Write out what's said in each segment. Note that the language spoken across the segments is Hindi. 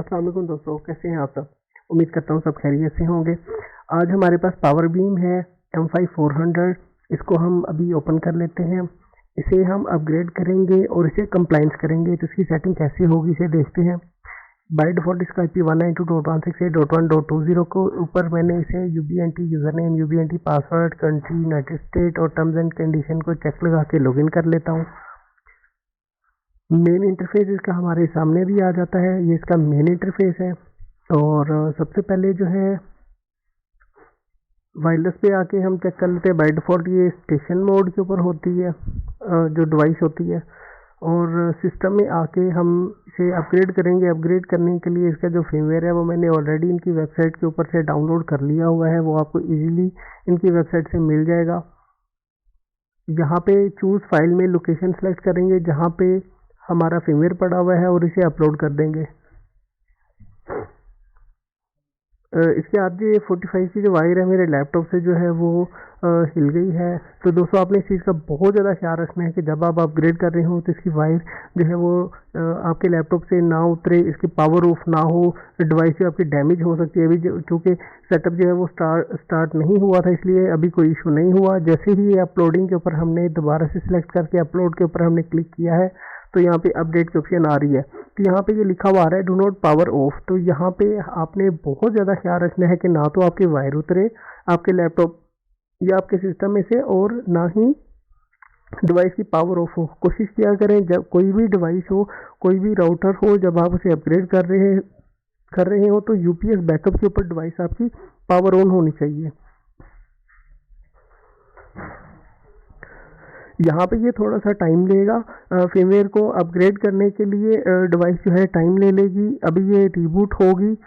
अस्सलाम वालेकुम दोस्तों, कैसे हैं आप सब। उम्मीद करता हूँ सब खैरियत से होंगे। आज हमारे पास पावर बीम है M5 400। इसको हम अभी ओपन कर लेते हैं। इसे हम अपग्रेड करेंगे और इसे कंप्लाइंस करेंगे, तो इसकी सेटिंग कैसे होगी इसे देखते हैं। बाय डिफॉल्ट इसका IP 192.168.1.20 को ऊपर मैंने इसे UBNT user name, UBNT password, country, United state और टर्म्स एंड कंडीशन को चेक लगा के लॉगिन कर लेता हूँ। मेन इंटरफेस इसका हमारे सामने भी आ जाता है। ये इसका मेन इंटरफेस है। और सबसे पहले जो है वायरलेस पे आके हम चेक कर लेते हैं। बाय डिफॉल्ट ये स्टेशन मोड के ऊपर होती है, जो डिवाइस होती है। और सिस्टम में आके हम इसे अपग्रेड करेंगे। अपग्रेड करने के लिए इसका जो फर्मवेयर है वो मैंने ऑलरेडी इनकी वेबसाइट के ऊपर से डाउनलोड कर लिया हुआ है। वो आपको इजीली इनकी वेबसाइट से मिल जाएगा। यहाँ पे चूज़ फाइल में लोकेशन सेलेक्ट करेंगे जहाँ पे हमारा फर्मवेयर पड़ा हुआ है और इसे अपलोड कर देंगे। इसके आगे 45 की जो वायर है मेरे लैपटॉप से जो है वो हिल गई है। तो दोस्तों आपने इस चीज़ का बहुत ज़्यादा ख्याल रखना है कि जब आप अपग्रेड कर रहे हो तो इसकी वायर जो है वो आपके लैपटॉप से ना उतरे, इसकी पावर ऑफ ना हो। डिवाइस जो आपकी डैमेज हो सकती है। अभी चूँकि सेटअप जो है वो स्टार्ट नहीं हुआ था, इसलिए अभी कोई इशू नहीं हुआ। जैसे ही ये अपलोडिंग के ऊपर हमने दोबारा से सिलेक्ट करके अपलोड के ऊपर हमने क्लिक किया है तो यहाँ पे अपडेट की ऑप्शन आ रही है। तो यहाँ पे ये लिखा हुआ आ रहा है डू नॉट पावर ऑफ। तो यहाँ पे आपने बहुत ज़्यादा ख्याल रखना है कि ना तो आपकी वायर उतरे आपके लैपटॉप या आपके सिस्टम में से, और ना ही डिवाइस की पावर ऑफ हो। कोशिश किया करें जब कोई भी डिवाइस हो, कोई भी राउटर हो, जब आप उसे अपग्रेड कर रहे हो तो यूपीएस बैकअप के ऊपर डिवाइस आपकी पावर ऑन होनी चाहिए। यहाँ पे ये थोड़ा सा टाइम लेगा। फर्मवेयर को अपग्रेड करने के लिए डिवाइस जो है टाइम ले लेगी। अभी ये रिबूट होगी,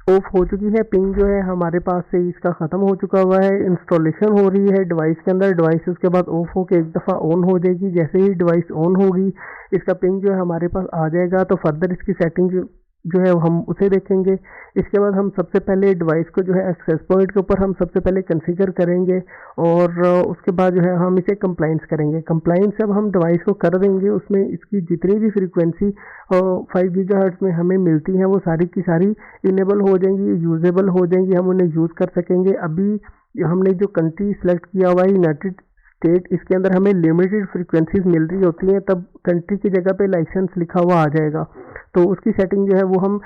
ऑफ हो चुकी है। पिंग जो है हमारे पास से इसका ख़त्म हो चुका हुआ है। इंस्टॉलेशन हो रही है डिवाइस के अंदर। डिवाइस उसके बाद ऑफ होके एक दफ़ा ऑन हो जाएगी। जैसे ही डिवाइस ऑन होगी इसका पिंग जो है हमारे पास आ जाएगा। तो फर्दर इसकी सेटिंग जो है हम उसे देखेंगे। इसके बाद हम सबसे पहले डिवाइस को जो है एक्सेस पॉइंट के ऊपर हम सबसे पहले कॉन्फ़िगर करेंगे और उसके बाद जो है हम इसे कंप्लाइंस करेंगे। कंप्लाइंस जब हम डिवाइस को कर देंगे उसमें इसकी जितनी भी फ्रीक्वेंसी 5 गीगाहर्ट्ज़ में हमें मिलती हैं वो सारी की सारी इनेबल हो जाएंगी, यूजेबल हो जाएंगी, हम उन्हें यूज़ कर सकेंगे। अभी हमने जो कंट्री सेलेक्ट किया हुआ है यूनाइटेड स्टेट, इसके अंदर हमें लिमिटेड फ्रीक्वेंसीज मिल रही होती हैं, तब कंट्री की जगह पे लाइसेंस लिखा हुआ आ जाएगा। तो उसकी सेटिंग जो है वो हम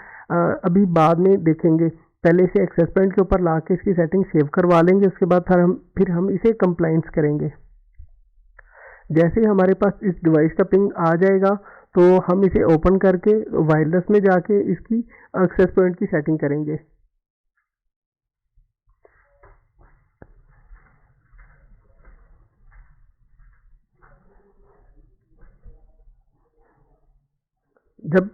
अभी बाद में देखेंगे। पहले इसे एक्सेस पॉइंट के ऊपर ला के इसकी सेटिंग सेव करवा लेंगे। उसके बाद फिर हम इसे कंप्लाइंस करेंगे। जैसे ही हमारे पास इस डिवाइस का पिंग आ जाएगा तो हम इसे ओपन करके वायरलेस में जाके इसकी एक्सेस पॉइंट की सेटिंग करेंगे। जब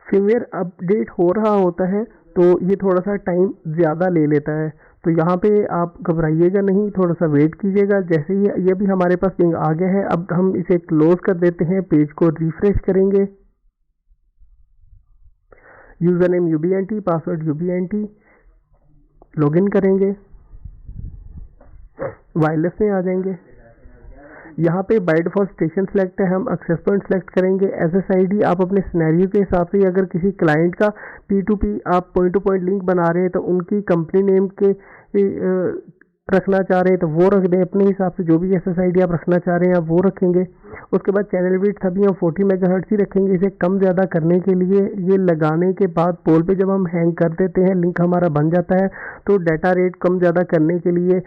फर्मवेयर अपडेट हो रहा होता है तो ये थोड़ा सा टाइम ज़्यादा ले लेता है। तो यहाँ पे आप घबराइएगा नहीं, थोड़ा सा वेट कीजिएगा। जैसे ही ये भी हमारे पास पिंग आ गया है, अब हम इसे क्लोज कर देते हैं। पेज को रिफ्रेश करेंगे। User name UBNT, password UBNT, login करेंगे। वायरलेस में आ जाएंगे। यहाँ पे बाय डिफॉल्ट स्टेशन सेलेक्ट है, हम एक्सेस पॉइंट सेलेक्ट करेंगे। SSID आप अपने सिनेरियो के हिसाब से, अगर किसी क्लाइंट का P2P आप पॉइंट टू पॉइंट लिंक बना रहे हैं तो उनकी कंपनी नेम के रखना चाह रहे हैं तो वो रख दें अपने हिसाब से। जो भी SSID आप रखना चाह रहे हैं आप वो रखेंगे। उसके बाद चैनल विड्थ अभी हम 40 मेगाहर्ट्ज़ ही रखेंगे। इसे कम ज़्यादा करने के लिए ये लगाने के बाद पोल पे जब हम हैंग कर देते हैं, लिंक हमारा बन जाता है, तो डाटा रेट कम ज़्यादा करने के लिए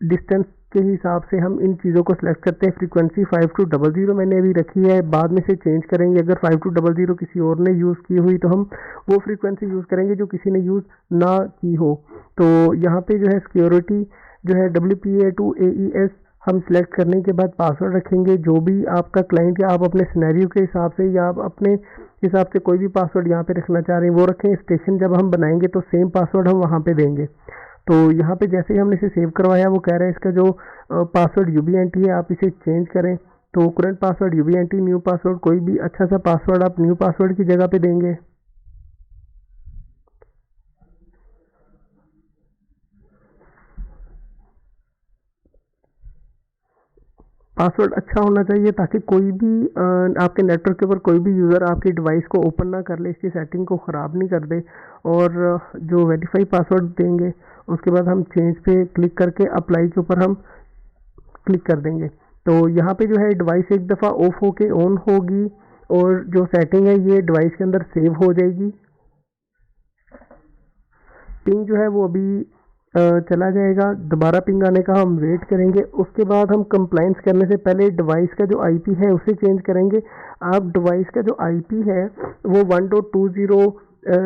डिस्टेंस के हिसाब से हम इन चीज़ों को सिलेक्ट करते हैं। फ्रीक्वेंसी 5200 मैंने अभी रखी है, बाद में से चेंज करेंगे। अगर 5200 किसी और ने यूज़ की हुई तो हम वो फ्रीक्वेंसी यूज़ करेंगे जो किसी ने यूज़ ना की हो। तो यहाँ पे जो है सिक्योरिटी जो है WPA2 AES हम सिलेक्ट करने के बाद पासवर्ड रखेंगे। जो भी आपका क्लाइंट या आप अपने सिनेरियो के हिसाब से या आप अपने हिसाब से कोई भी पासवर्ड यहाँ पे रखना चाह रहे हैं वो रखें। स्टेशन जब हम बनाएंगे तो सेम पासवर्ड हम वहाँ पे देंगे। तो यहाँ पे जैसे ही हमने इसे सेव करवाया वो कह रहा है इसका जो पासवर्ड UBNT है आप इसे चेंज करें। तो current password UBNT, new password कोई भी अच्छा सा पासवर्ड आप न्यू पासवर्ड की जगह पे देंगे। पासवर्ड अच्छा होना चाहिए ताकि कोई भी आपके नेटवर्क के ऊपर कोई भी यूज़र आपकी डिवाइस को ओपन ना कर ले, इसकी सेटिंग को ख़राब नहीं कर दे। और जो वेरीफाई पासवर्ड देंगे उसके बाद हम चेंज पे क्लिक करके अप्लाई के ऊपर हम क्लिक कर देंगे। तो यहाँ पे जो है डिवाइस एक दफ़ा ऑफ होके ऑन होगी और जो सेटिंग है ये डिवाइस के अंदर सेव हो जाएगी। पिंग जो है वो अभी चला जाएगा, दोबारा पिंग आने का हम वेट करेंगे। उसके बाद हम कंप्लाइंस करने से पहले डिवाइस का जो आईपी है उसे चेंज करेंगे। आप डिवाइस का जो आईपी है वो 1.20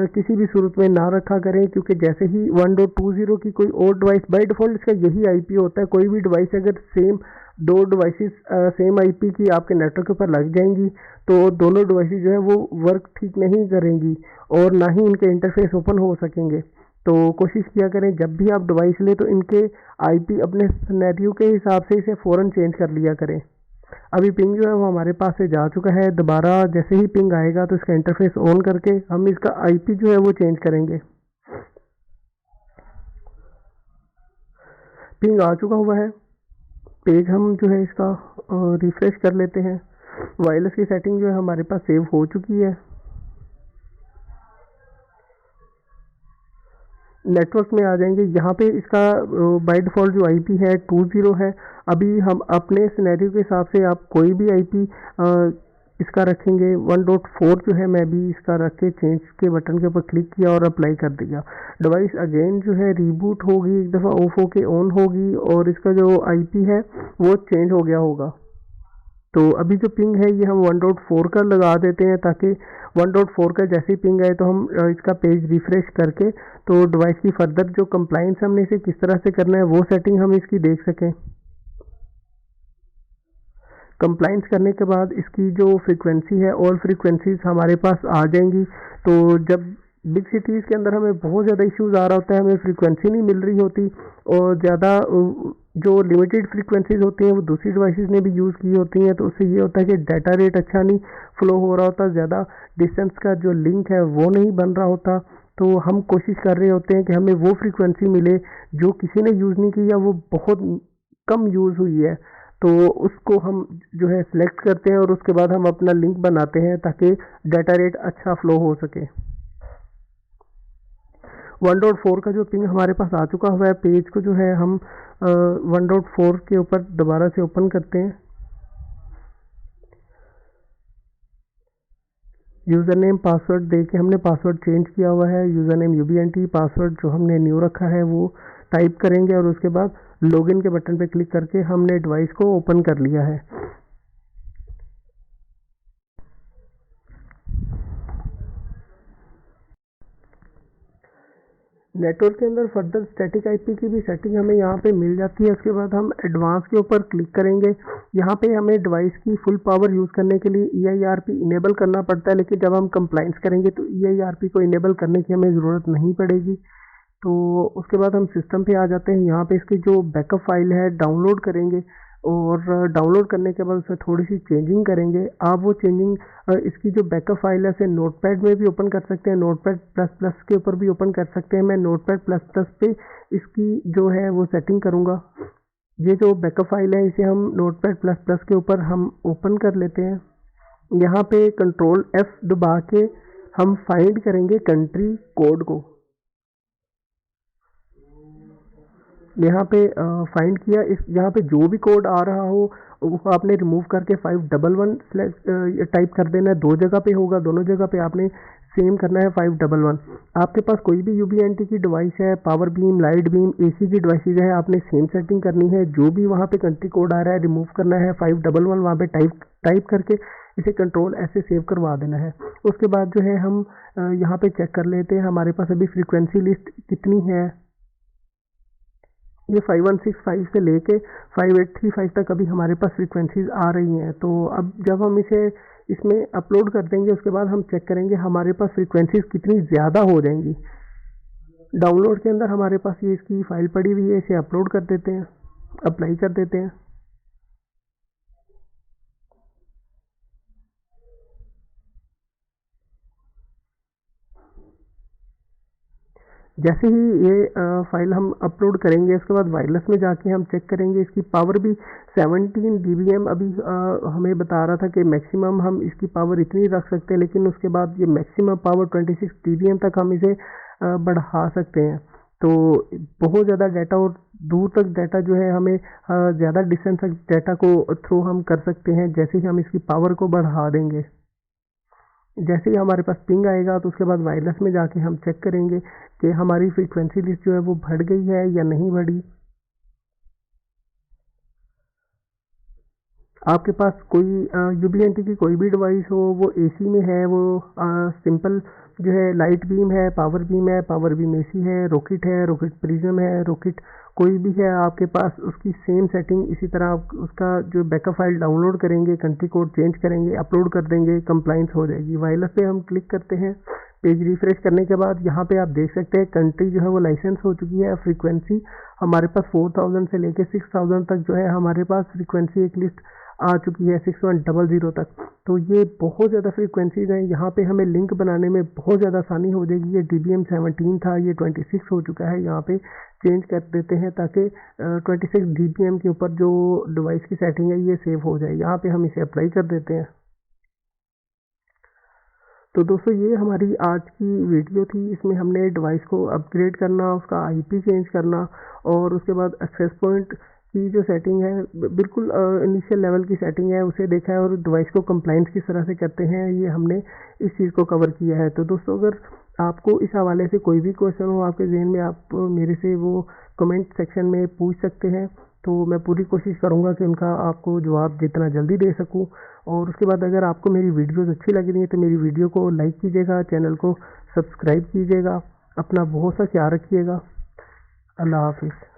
किसी भी सूरत में ना रखा करें, क्योंकि जैसे ही 1.20 की कोई और डिवाइस, बाय डिफ़ॉल्ट इसका यही आईपी होता है। कोई भी डिवाइस अगर सेम दो डिवाइसेस सेम आईपी की आपके नेटवर्क के ऊपर लग जाएंगी तो दोनों डिवाइसेस जो है वो वर्क ठीक नहीं करेंगी और ना ही इनके इंटरफेस ओपन हो सकेंगे। तो कोशिश किया करें जब भी आप डिवाइस लें तो इनके आईपी अपने सिनेरियो के हिसाब से इसे फ़ौरन चेंज कर लिया करें। अभी पिंग जो है वो हमारे पास से जा चुका है। दोबारा जैसे ही पिंग आएगा तो इसका इंटरफेस ऑन करके हम इसका आईपी जो है वो चेंज करेंगे। पिंग आ चुका हुआ है, पेज हम जो है इसका रिफ्रेश कर लेते हैं। वायरलेस की सेटिंग जो है हमारे पास सेव हो चुकी है। नेटवर्क में आ जाएंगे, यहाँ पे इसका बाय डिफ़ॉल्ट जो आईपी है 20 है। अभी हम अपने सिनेरियो के हिसाब से आप कोई भी आईपी इसका रखेंगे। 1.4 जो है मैं भी इसका रख के चेंज के बटन के ऊपर क्लिक किया और अप्लाई कर दिया। डिवाइस अगेन जो है रीबूट होगी, एक दफ़ा ऑफ होके ऑन होगी और इसका जो आईपी है वो चेंज हो गया होगा। तो अभी जो पिंग है ये हम 1.4 का लगा देते हैं ताकि 1.4 का जैसे ही पिंग आए तो हम इसका पेज रिफ्रेश करके तो डिवाइस की फर्दर जो कंप्लाइंस हमने इसे किस तरह से करना है वो सेटिंग हम इसकी देख सकें। कंप्लाइंस करने के बाद इसकी जो फ्रीक्वेंसी है ऑल फ्रीक्वेंसीज हमारे पास आ जाएंगी। तो जब बिग सिटीज़ के अंदर हमें बहुत ज़्यादा इश्यूज़ आ रहा होता है, हमें फ्रीक्वेंसी नहीं मिल रही होती और ज़्यादा जो लिमिटेड फ्रीक्वेंसीज होती हैं वो दूसरी डिवाइसेस ने भी यूज़ की होती हैं, तो उससे ये होता है कि डाटा रेट अच्छा नहीं फ़्लो हो रहा होता, ज़्यादा डिस्टेंस का जो लिंक है वो नहीं बन रहा होता। तो हम कोशिश कर रहे होते हैं कि हमें वो फ्रीक्वेंसी मिले जो किसी ने यूज़ नहीं की या वो बहुत कम यूज़ हुई है। तो उसको हम जो है सिलेक्ट करते हैं और उसके बाद हम अपना लिंक बनाते हैं ताकि डाटा रेट अच्छा फ्लो हो सके। 1.4 का जो पिंग हमारे पास आ चुका हुआ है, पेज को जो है हम 1.4 के ऊपर दोबारा से ओपन करते हैं। यूज़र नेम पासवर्ड दे के हमने पासवर्ड चेंज किया हुआ है। यूज़र नेम UBNT, पासवर्ड जो हमने न्यू रखा है वो टाइप करेंगे और उसके बाद लॉगिन के बटन पे क्लिक करके हमने डिवाइस को ओपन कर लिया है। नेटवर्क के अंदर फर्दर स्टैटिक आईपी की भी सेटिंग हमें यहाँ पे मिल जाती है। उसके बाद हम एडवांस के ऊपर क्लिक करेंगे। यहाँ पे हमें डिवाइस की फुल पावर यूज़ करने के लिए EIRP इनेबल करना पड़ता है, लेकिन जब हम कंप्लाइंस करेंगे तो EIRP को इनेबल करने की हमें ज़रूरत नहीं पड़ेगी। तो उसके बाद हम सिस्टम पे आ जाते हैं। यहाँ पे इसकी जो बैकअप फाइल है डाउनलोड करेंगे और डाउनलोड करने के बाद उसमें थोड़ी सी चेंजिंग करेंगे। आप वो चेंजिंग इसकी जो बैकअप फाइल है उसे नोटपैड में भी ओपन कर सकते हैं, नोटपैड प्लस प्लस के ऊपर भी ओपन कर सकते हैं। मैं नोटपैड प्लस प्लस पे इसकी जो है वो सेटिंग करूँगा। ये जो बैकअप फाइल है इसे हम नोटपैड प्लस प्लस के ऊपर हम ओपन कर लेते हैं। यहाँ पे कंट्रोल F दबा के हम फाइंड करेंगे कंट्री कोड को। यहाँ पे फाइंड किया, इस यहाँ पे जो भी कोड आ रहा हो वो आपने रिमूव करके 511 टाइप कर देना है। दो जगह पे होगा, दोनों जगह पे आपने सेम करना है 511। आपके पास कोई भी UBNT की डिवाइस है, power beam, light beam, AC की डिवाइसेज है, आपने सेम सेटिंग करनी है। जो भी वहाँ पे कंट्री कोड आ रहा है रिमूव करना है, 511 वहाँ पे टाइप करके इसे कंट्रोल ऐसे सेव करवा देना है। उसके बाद जो है हम यहाँ पे चेक कर लेते हैं हमारे पास अभी फ्रीक्वेंसी लिस्ट कितनी है। ये 5165 से लेके 5835 तक अभी हमारे पास फ्रीक्वेंसीज आ रही हैं। तो अब जब हम इसे इसमें अपलोड कर देंगे उसके बाद हम चेक करेंगे हमारे पास फ्रीक्वेंसीज कितनी ज़्यादा हो जाएंगी। डाउनलोड के अंदर हमारे पास ये इसकी फ़ाइल पड़ी हुई है, इसे अपलोड कर देते हैं, अप्लाई कर देते हैं। जैसे ही ये फाइल हम अपलोड करेंगे उसके बाद वायरलेस में जाके हम चेक करेंगे। इसकी पावर भी 17 dBm अभी हमें बता रहा था कि मैक्सिमम हम इसकी पावर इतनी रख सकते हैं, लेकिन उसके बाद ये मैक्सिमम पावर 26 dBm तक हम इसे बढ़ा सकते हैं। तो बहुत ज़्यादा डाटा और दूर तक डाटा जो है हमें ज़्यादा डिस्टेंस तक डाटा को थ्रू हम कर सकते हैं जैसे ही हम इसकी पावर को बढ़ा देंगे। जैसे ही हमारे पास पिंग आएगा तो उसके बाद वायरलेस में जाके हम चेक करेंगे कि हमारी फ्रीक्वेंसी लिस्ट जो है वो बढ़ गई है या नहीं बढ़ी। आपके पास कोई यूबीएनटी की कोई भी डिवाइस हो, वो एसी में है, वो सिंपल जो है लाइट बीम है, पावर बीम एसी है, रॉकेट प्रिज्म है, रॉकेट कोई भी है आपके पास, उसकी सेम सेटिंग इसी तरह आप उसका जो बैकअप फाइल डाउनलोड करेंगे, कंट्री कोड चेंज करेंगे, अपलोड कर देंगे, कंप्लाइंस हो जाएगी। वायरलेस पे हम क्लिक करते हैं। पेज रिफ्रेश करने के बाद यहाँ पे आप देख सकते हैं कंट्री जो है वो लाइसेंस हो चुकी है। फ्रीक्वेंसी हमारे पास 4000 से लेके 6000 तक जो है हमारे पास फ्रीक्वेंसी एक लिस्ट आ चुकी है 6100 तक। तो ये बहुत ज़्यादा फ्रीक्वेंसीज हैं। यहाँ पे हमें लिंक बनाने में बहुत ज़्यादा आसानी हो जाएगी। ये DBM 17 था, ये 26 हो चुका है। यहाँ पे चेंज कर देते हैं ताकि 26 DBM के ऊपर जो डिवाइस की सेटिंग है ये सेव हो जाए। यहाँ पे हम इसे अप्लाई कर देते हैं। तो दोस्तों ये हमारी आज की वीडियो थी। इसमें हमने डिवाइस को अपग्रेड करना, उसका IP चेंज करना और उसके बाद एक्सेस पॉइंट की जो सेटिंग है बिल्कुल इनिशियल लेवल की सेटिंग है उसे देखा है और डिवाइस को कंप्लाइंस किस तरह से करते हैं ये हमने इस चीज़ को कवर किया है। तो दोस्तों अगर आपको इस हवाले से कोई भी क्वेश्चन हो आपके जहन में, आप मेरे से वो कमेंट सेक्शन में पूछ सकते हैं। तो मैं पूरी कोशिश करूँगा कि उनका आपको जवाब जितना जल्दी दे सकूँ। और उसके बाद अगर आपको मेरी वीडियोस अच्छी लग रही है तो मेरी वीडियो को लाइक कीजिएगा, चैनल को सब्सक्राइब कीजिएगा। अपना बहुत सा ख्याल रखिएगा। अल्लाह हाफिज़।